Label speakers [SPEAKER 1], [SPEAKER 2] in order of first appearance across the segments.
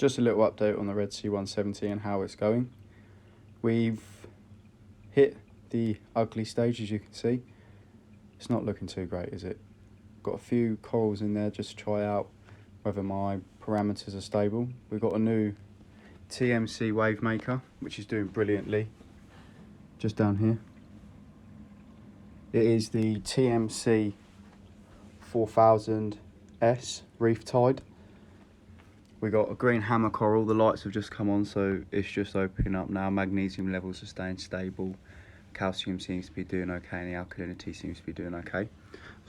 [SPEAKER 1] Just a little update on the Red Sea 170 and how it's going. We've hit the ugly stage, as you can see. It's not looking too great, is it? Got a few corals in there just to try out whether my parameters are stable. We've got a new TMC wave maker, which is doing brilliantly. Just down here. It is the TMC 4000S Reef Tide. We got a green hammer coral. The lights have just come on, so it's just opening up now. Magnesium levels are staying stable. Calcium seems to be doing okay, and the alkalinity seems to be doing okay.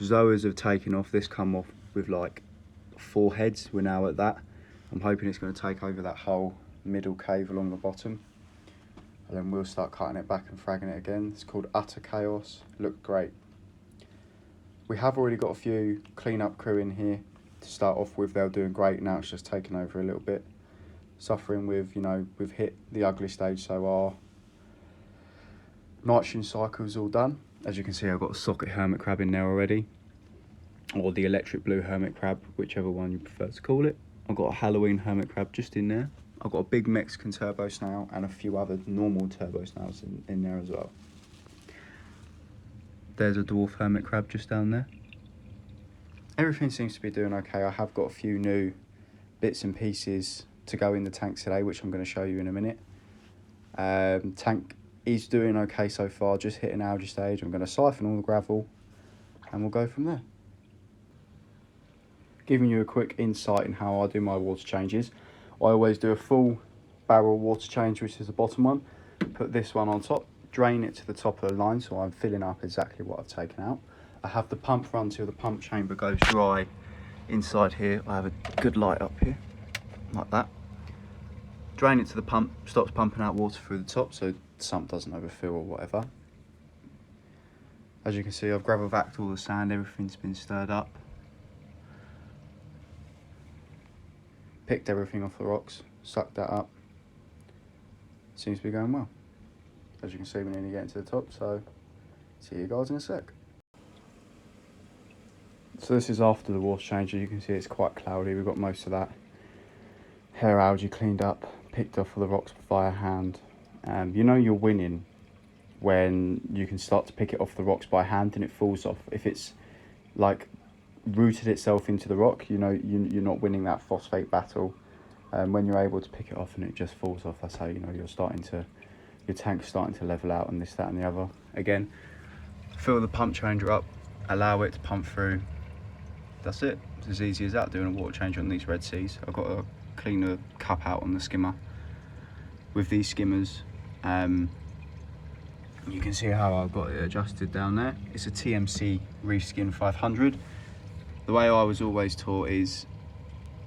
[SPEAKER 1] Zoas have taken off. This come off with like 4 heads. We're now at that. I'm hoping it's going to take over that whole middle cave along the bottom, and then we'll start cutting it back and fragging it again. It's called Utter Chaos. Looked great. We have already got a few clean-up crew in here to start off with. They're doing great. Now it's just taken over a little bit. Suffering with, we've hit the ugly stage, so our nitrogen cycle's all done. As you can see, I've got a socket hermit crab in there already, or the electric blue hermit crab, whichever one you prefer to call it. I've got a Halloween hermit crab just in there. I've got a big Mexican turbo snail and a few other normal turbo snails in there as well. There's a dwarf hermit crab just down there. Everything seems to be doing okay. I have got a few new bits and pieces to go in the tank today, which I'm going to show you in a minute. Tank is doing okay so far, just hitting algae stage. I'm going to siphon all the gravel and we'll go from there. Giving you a quick insight in how I do my water changes. I always do a full barrel water change, which is the bottom one. Put this one on top, drain it to the top of the line, so I'm filling up exactly what I've taken out. I have the pump run till the pump chamber goes dry. Inside here, I have a good light up here, like that. Drain it to the pump, stops pumping out water through the top, so the sump doesn't overfill or whatever. As you can see, I've gravel vacked all the sand, everything's been stirred up. Picked everything off the rocks, sucked that up. Seems to be going well. As you can see, we're nearly getting to the top, so see you guys in a sec. So this is after the water change. As you can see, it's quite cloudy. We've got most of that hair algae cleaned up, picked off of the rocks via hand. You know you're winning when you can start to pick it off the rocks by hand and it falls off. If it's like rooted itself into the rock, you're not winning that phosphate battle. When you're able to pick it off and it just falls off, that's how you know your tank's starting to level out and this, that and the other. Again, fill the pump changer up, allow it to pump through. That's it. It's as easy as that, doing a water change on these Red Seas. I've got to clean the cup out on the skimmer with these skimmers. You can see how I've got it adjusted down there. It's a TMC Reef Skin 500. The way I was always taught is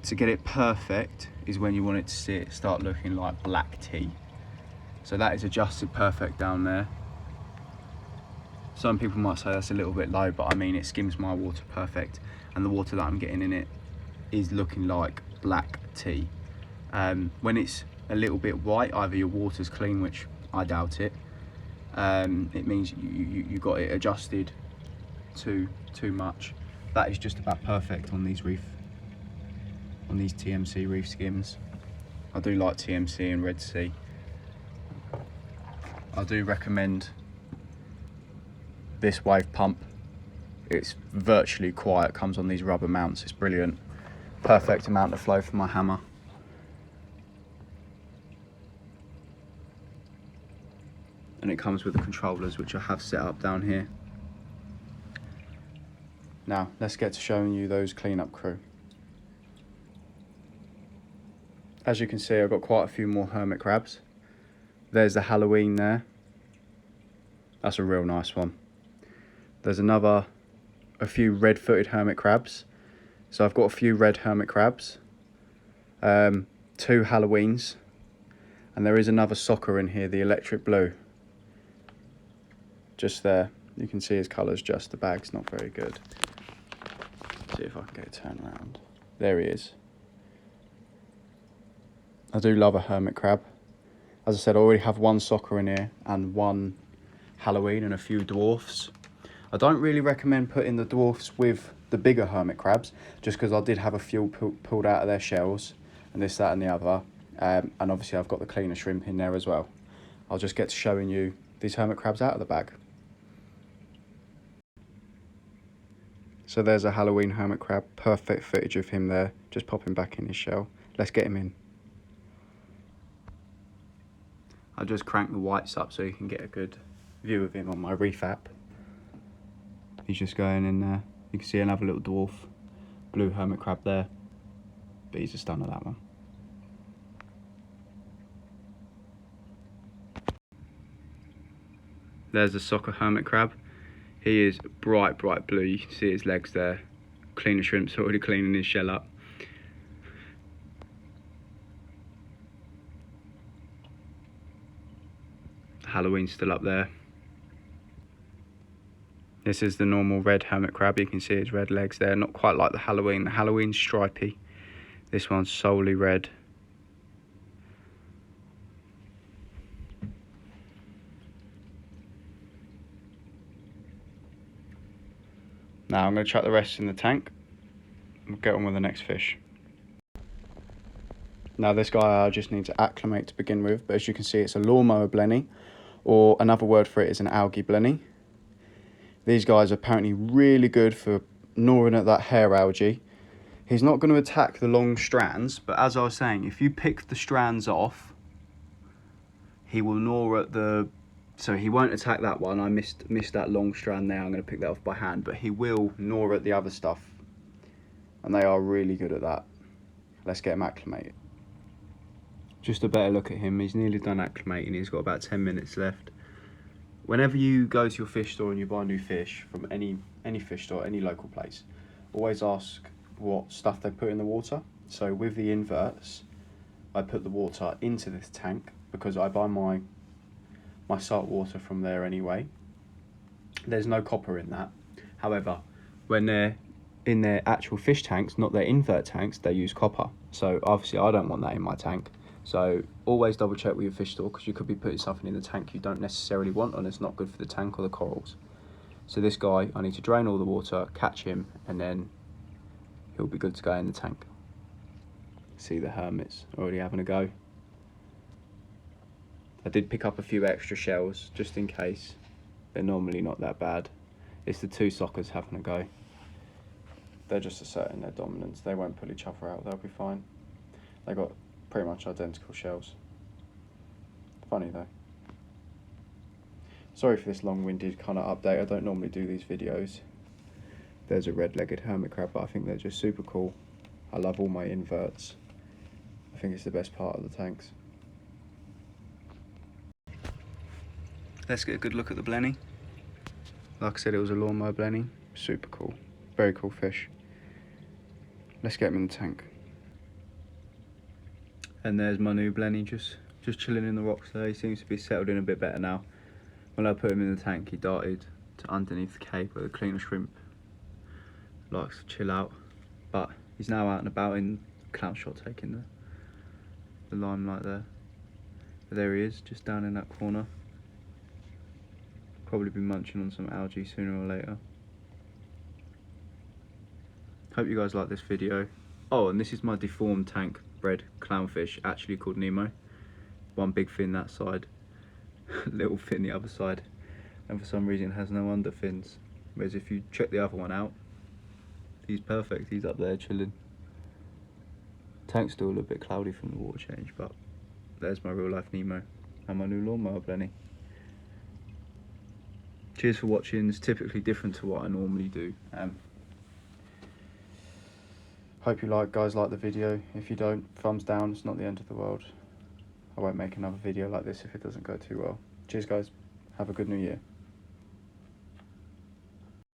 [SPEAKER 1] to get it perfect is when you want it to start looking like black tea. So that is adjusted perfect down there. Some people might say that's a little bit low, but I mean it skims my water perfect, and the water that I'm getting in it is looking like black tea. When it's a little bit white, either your water's clean, which I doubt it. It means you got it adjusted too much. That is just about perfect on these TMC reef skims. I do like TMC and Red Sea. I do recommend this wave pump. It's virtually quiet, comes on these rubber mounts, it's brilliant. Perfect amount of flow for my hammer. And it comes with the controllers, which I have set up down here. Now, let's get to showing you those cleanup crew. As you can see, I've got quite a few more hermit crabs. There's the Halloween there. That's a real nice one. There's a few red-footed hermit crabs. So I've got a few red hermit crabs, 2 Halloweens, and there is another soccer in here, the electric blue. Just there. You can see his colours, just the bag's not very good. See if I can get it turned around. There he is. I do love a hermit crab. As I said, I already have 1 soccer in here and 1 Halloween and a few dwarfs. I don't really recommend putting the dwarfs with the bigger hermit crabs, just because I did have a few pulled out of their shells and this, that and the other. And obviously I've got the cleaner shrimp in there as well. I'll just get to showing you these hermit crabs out of the bag. So there's a Halloween hermit crab, perfect footage of him there, just popping back in his shell. Let's get him in. I'll just crank the whites up so you can get a good view of him on my Reef app. He's just going in there. You can see another little dwarf blue hermit crab there, but he's a stunner, that one. There's a soccer hermit crab. He is bright blue. You can see his legs there. Cleaner shrimp's already cleaning his shell up. Halloween's still up there. This is the normal red hermit crab. You can see his red legs there. Not quite like the Halloween. The Halloween's stripy. This one's solely red. Now I'm going to chuck the rest in the tank. We'll get on with the next fish. Now this guy I just need to acclimate to begin with, but as you can see it's a lawnmower blenny, or another word for it is an algae blenny. These guys are apparently really good for gnawing at that hair algae. He's not going to attack the long strands, but as I was saying, if you pick the strands off, he will gnaw at the... So he won't attack that one. I missed that long strand there. I'm going to pick that off by hand, but he will gnaw at the other stuff. And they are really good at that. Let's get him acclimated. Just a better look at him. He's nearly done acclimating. He's got about 10 minutes left. Whenever you go to your fish store and you buy new fish from any fish store, any local place, always ask what stuff they put in the water. So with the inverts, I put the water into this tank because I buy my salt water from there anyway. There's no copper in that. However, when they're in their actual fish tanks, not their invert tanks, they use copper. So obviously I don't want that in my tank. So always double check with your fish store, because you could be putting something in the tank you don't necessarily want and it's not good for the tank or the corals. So this guy, I need to drain all the water, catch him, and then he'll be good to go in the tank. See the hermits already having a go. I did pick up a few extra shells just in case. They're normally not that bad. It's the two sockers having a go. They're just asserting their dominance. They won't pull each other out, they'll be fine. They got pretty much identical shells. Funny though. Sorry for this long-winded kind of update. I don't normally do these videos. There's a red-legged hermit crab, but I think they're just super cool. I love all my inverts. I think it's the best part of the tanks. Let's get a good look at the Blenny. Like I said, it was a lawnmower Blenny. Super cool. Very cool fish. Let's get him in the tank. And there's my new Blenny just chilling in the rocks there. He seems to be settled in a bit better now. When I put him in the tank, he darted to underneath the cave where the cleaner shrimp likes to chill out. But he's now out and about in clout shot, taking the limelight there. But there he is, just down in that corner. Probably be munching on some algae sooner or later. Hope you guys like this video. Oh, and this is my deformed tank bred clownfish, actually called Nemo. One big fin that side, little fin the other side, and for some reason it has no under fins. Whereas if you check the other one out, he's perfect. He's up there chilling. Tank's still a little bit cloudy from the water change, but there's my real life Nemo and my new lawnmower Blenny. Cheers for watching. It's typically different to what I normally do. Hope you guys like the video. If you don't, thumbs down. It's not the end of the world. I won't make another video like this if it doesn't go too well. Cheers guys. Have a good new year.